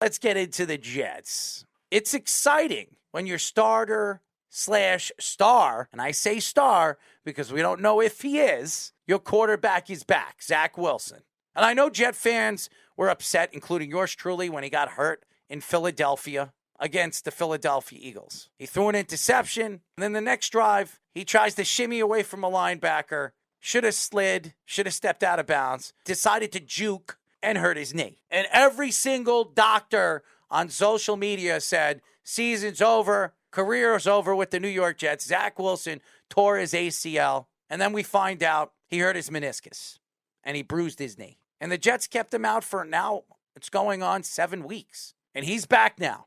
Let's get into the Jets. It's exciting when your starter/star, and I say star because we don't know if he is, your quarterback is back, Zach Wilson. And I know Jet fans were upset, including yours truly, when he got hurt in Philadelphia against the Philadelphia Eagles. He threw an interception, and then the next drive, he tries to shimmy away from a linebacker, should have slid, should have stepped out of bounds, decided to juke, and hurt his knee. And every single doctor on social media said, season's over, career's over with the New York Jets. Zach Wilson tore his ACL, and then we find out he hurt his meniscus, and he bruised his knee. And the Jets kept him out for now, it's going on 7 weeks. And he's back now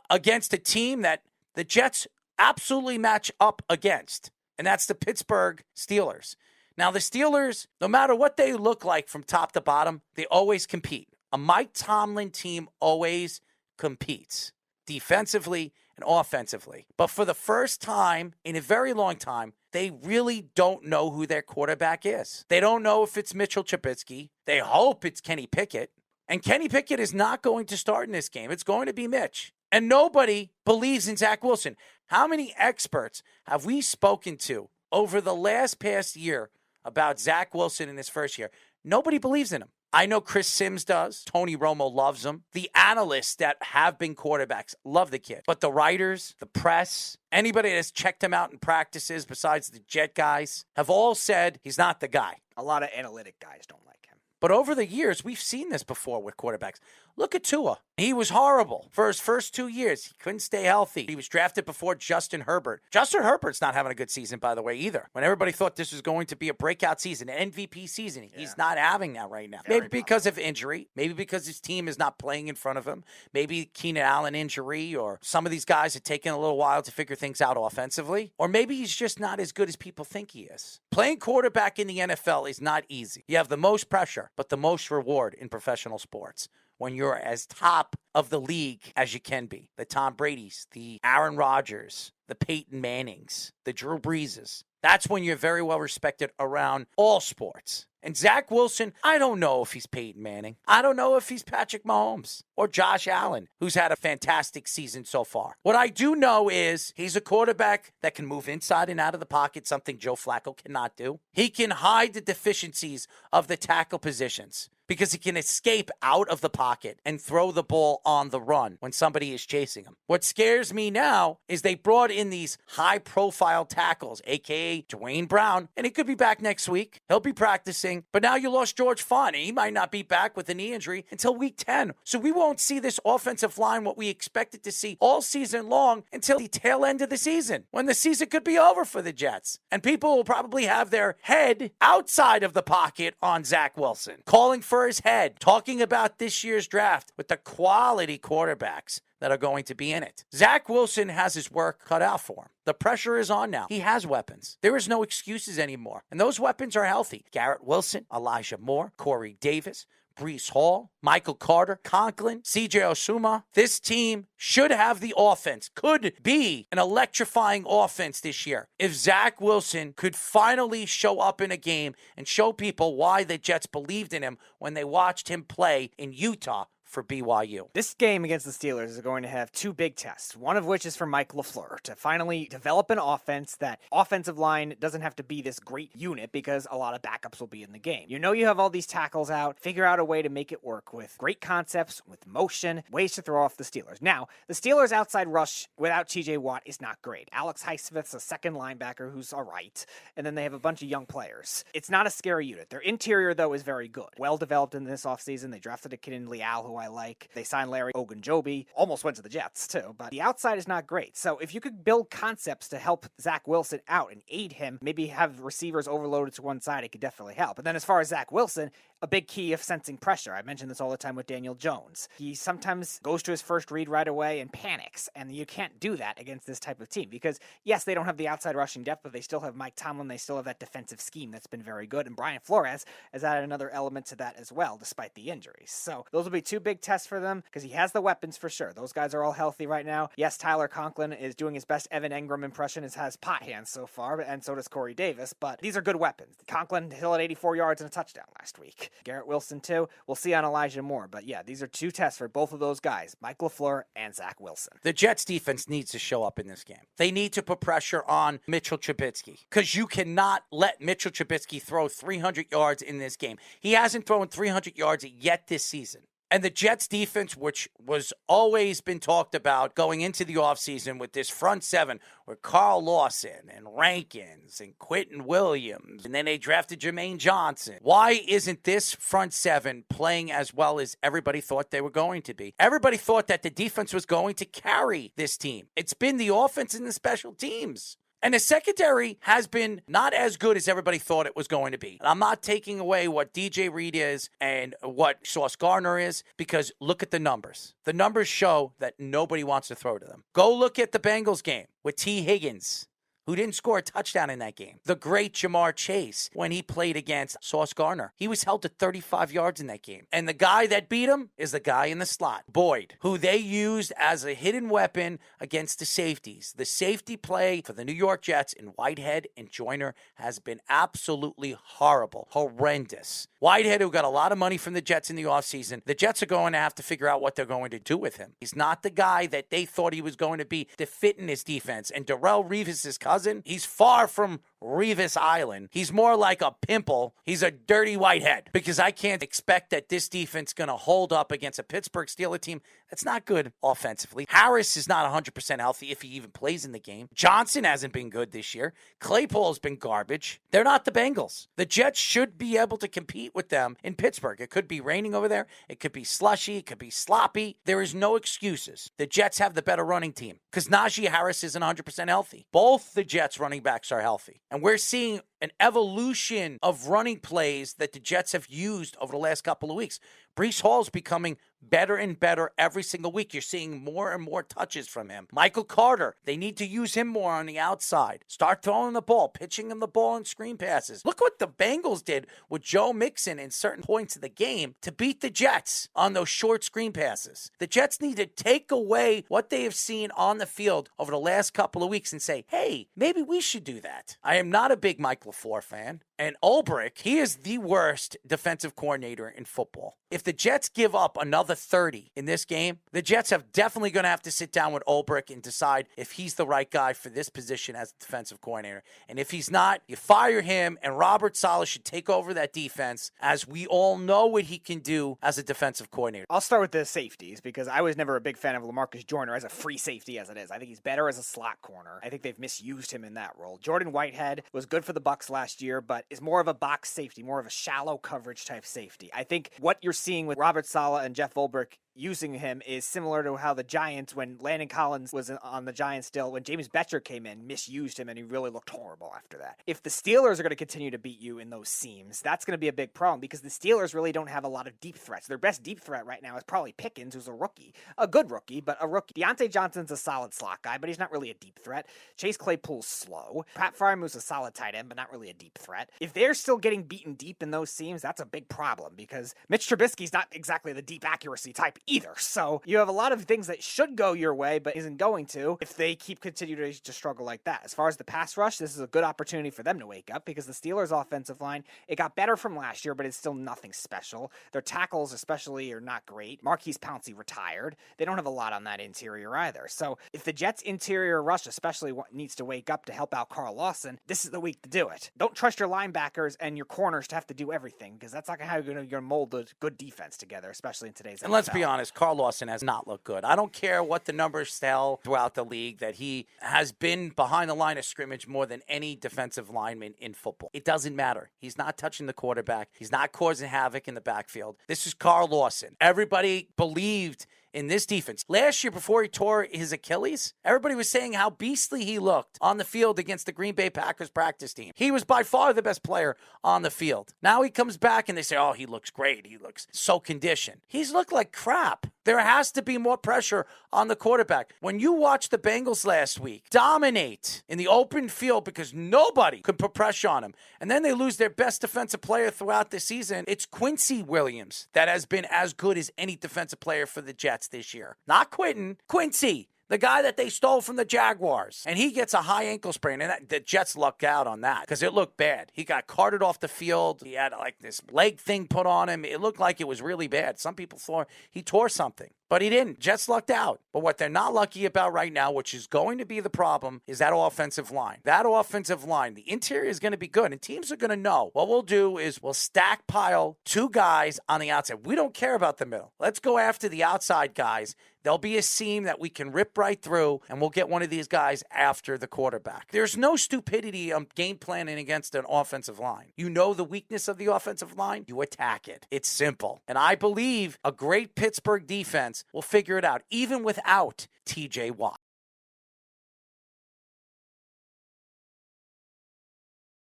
against a team that the Jets absolutely match up against, and that's the Pittsburgh Steelers. Now, the Steelers, no matter what they look like from top to bottom, they always compete. A Mike Tomlin team always competes defensively and offensively. But for the first time in a very long time, they really don't know who their quarterback is. They don't know if it's Mitchell Trubisky. They hope it's Kenny Pickett. And Kenny Pickett is not going to start in this game. It's going to be Mitch. And nobody believes in Zach Wilson. How many experts have we spoken to over the past year about Zach Wilson in his first year? Nobody believes in him. I know Chris Sims does. Tony Romo loves him. The analysts that have been quarterbacks love the kid. But the writers, the press, anybody that's checked him out in practices besides the Jet guys have all said he's not the guy. A lot of analytic guys don't like him. But over the years, we've seen this before with quarterbacks. Look at Tua. He was horrible for his first 2 years. He couldn't stay healthy. He was drafted before Justin Herbert. Justin Herbert's not having a good season, by the way, either. When everybody thought this was going to be a breakout season, an MVP season, he's not having that right now. Maybe because of injury. Maybe because his team is not playing in front of him. Maybe Keenan Allen injury, or some of these guys have taken a little while to figure things out offensively. Or maybe he's just not as good as people think he is. Playing quarterback in the NFL is not easy. You have the most pressure, but the most reward in professional sports when you're as top of the league as you can be. The Tom Brady's, the Aaron Rodgers, the Peyton Mannings, the Drew Breeses. That's when you're very well respected around all sports. And Zach Wilson, I don't know if he's Peyton Manning. I don't know if he's Patrick Mahomes or Josh Allen, who's had a fantastic season so far. What I do know is he's a quarterback that can move inside and out of the pocket, something Joe Flacco cannot do. He can hide the deficiencies of the tackle positions because he can escape out of the pocket and throw the ball on the run when somebody is chasing him. What scares me now is they brought in these high-profile tackles, a.k.a. Dwayne Brown, and he could be back next week. He'll be practicing. But now you lost George Font, and he might not be back with a knee injury until week 10. So we won't see this offensive line, what we expected to see all season long, until the tail end of the season, when the season could be over for the Jets. And people will probably have their head outside of the pocket on Zach Wilson, calling for his head, talking about this year's draft with the quality quarterbacks that are going to be in it. Zach Wilson has his work cut out for him. The pressure is on now. He has weapons. There is no excuses anymore. And those weapons are healthy. Garrett Wilson, Elijah Moore, Corey Davis, Breece Hall, Michael Carter, Conklin, CJ Osuma. This team should have the offense, could be an electrifying offense this year. If Zach Wilson could finally show up in a game and show people why the Jets believed in him when they watched him play in Utah for BYU. This game against the Steelers is going to have two big tests, one of which is for Mike LaFleur to finally develop an offense that offensive line doesn't have to be this great unit because a lot of backups will be in the game. You know you have all these tackles out, figure out a way to make it work with great concepts, with motion, ways to throw off the Steelers. Now, the Steelers' outside rush without T.J. Watt is not great. Alex Highsmith's a second linebacker who's all right, and then they have a bunch of young players. It's not a scary unit. Their interior, though, is very good. Well developed in this offseason. They drafted a kid in Leal who I like. They signed Larry Ogunjobi. Almost went to the Jets, too. But the outside is not great. So if you could build concepts to help Zach Wilson out and aid him, maybe have receivers overloaded to one side, it could definitely help. And then as far as Zach Wilson, a big key of sensing pressure. I mention this all the time with Daniel Jones. He sometimes goes to his first read right away and panics. And you can't do that against this type of team. Because, yes, they don't have the outside rushing depth, but they still have Mike Tomlin. They still have that defensive scheme that's been very good. And Brian Flores has added another element to that as well, despite the injuries. So those will be two big tests for them because he has the weapons for sure. Those guys are all healthy right now. Yes, Tyler Conklin is doing his best Evan Engram impression, has pot hands so far, and so does Corey Davis, but these are good weapons. Conklin hit 84 yards and a touchdown last week. Garrett Wilson too. We'll see on Elijah Moore. But yeah, these are two tests for both of those guys, Mike LaFleur and Zach Wilson. The Jets defense needs to show up in this game. They need to put pressure on Mitchell Trubisky because you cannot let Mitchell Trubisky throw 300 yards in this game. He hasn't thrown 300 yards yet this season. And the Jets defense, which was always been talked about going into the offseason with this front seven with Carl Lawson and Rankins and Quincy Williams, and then they drafted Jermaine Johnson. Why isn't this front seven playing as well as everybody thought they were going to be? Everybody thought that the defense was going to carry this team. It's been the offense and the special teams. And the secondary has been not as good as everybody thought it was going to be. And I'm not taking away what DJ Reed is and what Sauce Gardner is, because look at the numbers. The numbers show that nobody wants to throw to them. Go look at the Bengals game with T. Higgins, who didn't score a touchdown in that game. The great Jamar Chase, when he played against Sauce Gardner, he was held to 35 yards in that game. And the guy that beat him is the guy in the slot, Boyd, who they used as a hidden weapon against the safeties. The safety play for the New York Jets in Whitehead and Joyner has been absolutely horrible, horrendous. Whitehead, who got a lot of money from the Jets in the offseason, the Jets are going to have to figure out what they're going to do with him. He's not the guy that they thought he was going to be to fit in his defense. And Darrelle Revis' cousin, he's far from Revis Island. He's more like a pimple. He's a dirty whitehead, because I can't expect that this defense is going to hold up against a Pittsburgh Steelers team that's not good offensively. Harris is not 100% healthy if he even plays in the game. Johnson hasn't been good this year. Claypool's been garbage. They're not the Bengals. The Jets should be able to compete with them in Pittsburgh. It could be raining over there. It could be slushy. It could be sloppy. There is no excuses. The Jets have the better running team because Najee Harris isn't 100% healthy. Both the Jets running backs are healthy. And we're seeing an evolution of running plays that the Jets have used over the last couple of weeks. Breece Hall's becoming better and better every single week. You're seeing more and more touches from him. Michael Carter, they need to use him more on the outside. Start throwing the ball, pitching him the ball in screen passes. Look what the Bengals did with Joe Mixon in certain points of the game to beat the Jets on those short screen passes. The Jets need to take away what they have seen on the field over the last couple of weeks and say, hey, maybe we should do that. I am not a big Mike LaFleur fan. And Ulbrich, he is the worst defensive coordinator in football. If the Jets give up another 30 in this game, the Jets are definitely going to have to sit down with Ulbrich and decide if he's the right guy for this position as a defensive coordinator. And if he's not, you fire him, and Robert Saleh should take over that defense, as we all know what he can do as a defensive coordinator. I'll start with the safeties, because I was never a big fan of LaMarcus Joyner as a free safety as it is. I think he's better as a slot corner. I think they've misused him in that role. Jordan Whitehead was good for the Bucs last year, but is more of a box safety, more of a shallow coverage type safety. I think what you're seeing with Robert Saleh and Jeff Ulbrich using him is similar to how the Giants, when Landon Collins was on the Giants still, when James Betcher came in, misused him, and he really looked horrible after that. If the Steelers are going to continue to beat you in those seams, that's going to be a big problem, because the Steelers really don't have a lot of deep threats. Their best deep threat right now is probably Pickens, who's a rookie. A good rookie, but a rookie. Deontay Johnson's a solid slot guy, but he's not really a deep threat. Chase Claypool's slow. Pat Freiermuth's a solid tight end, but not really a deep threat. If they're still getting beaten deep in those seams, that's a big problem, because Mitch Trubisky's not exactly the deep accuracy type either. So you have a lot of things that should go your way, but isn't going to if they keep continuing to struggle like that. As far as the pass rush, this is a good opportunity for them to wake up, because the Steelers' offensive line, it got better from last year, but it's still nothing special. Their tackles especially are not great. Marquise Pouncey retired. They don't have a lot on that interior either. So if the Jets' interior rush especially needs to wake up to help out Carl Lawson, this is the week to do it. Don't trust your linebackers and your corners to have to do everything, because that's not how you're going to mold a good defense together, especially in today's NFL. And let's be honest, Carl Lawson has not looked good. I don't care what the numbers tell throughout the league, that he has been behind the line of scrimmage more than any defensive lineman in football. It doesn't matter. He's not touching the quarterback. He's not causing havoc in the backfield. This is Carl Lawson. Everybody believed in this defense. Last year, before he tore his Achilles, everybody was saying how beastly he looked on the field against the Green Bay Packers practice team. He was by far the best player on the field. Now he comes back and they say, oh, he looks great. He looks so conditioned. He's looked like crap. There has to be more pressure on the quarterback. When you watch the Bengals last week dominate in the open field because nobody could put pressure on him, and then they lose their best defensive player throughout the season, it's Quincy Williams that has been as good as any defensive player for the Jets this year. Not Quinton, Quincy. The guy that they stole from the Jaguars. And he gets a high ankle sprain. And the Jets lucked out on that because it looked bad. He got carted off the field. He had like this leg thing put on him. It looked like it was really bad. Some people thought he tore something. But he didn't. Jets lucked out. But what they're not lucky about right now, which is going to be the problem, is that offensive line. That offensive line, the interior is going to be good, and teams are going to know. What we'll do is we'll stackpile two guys on the outside. We don't care about the middle. Let's go after the outside guys. There'll be a seam that we can rip right through, and we'll get one of these guys after the quarterback. There's no stupidity on game planning against an offensive line. You know the weakness of the offensive line, you attack it. It's simple. And I believe a great Pittsburgh defense will figure it out, even without T.J. Watt.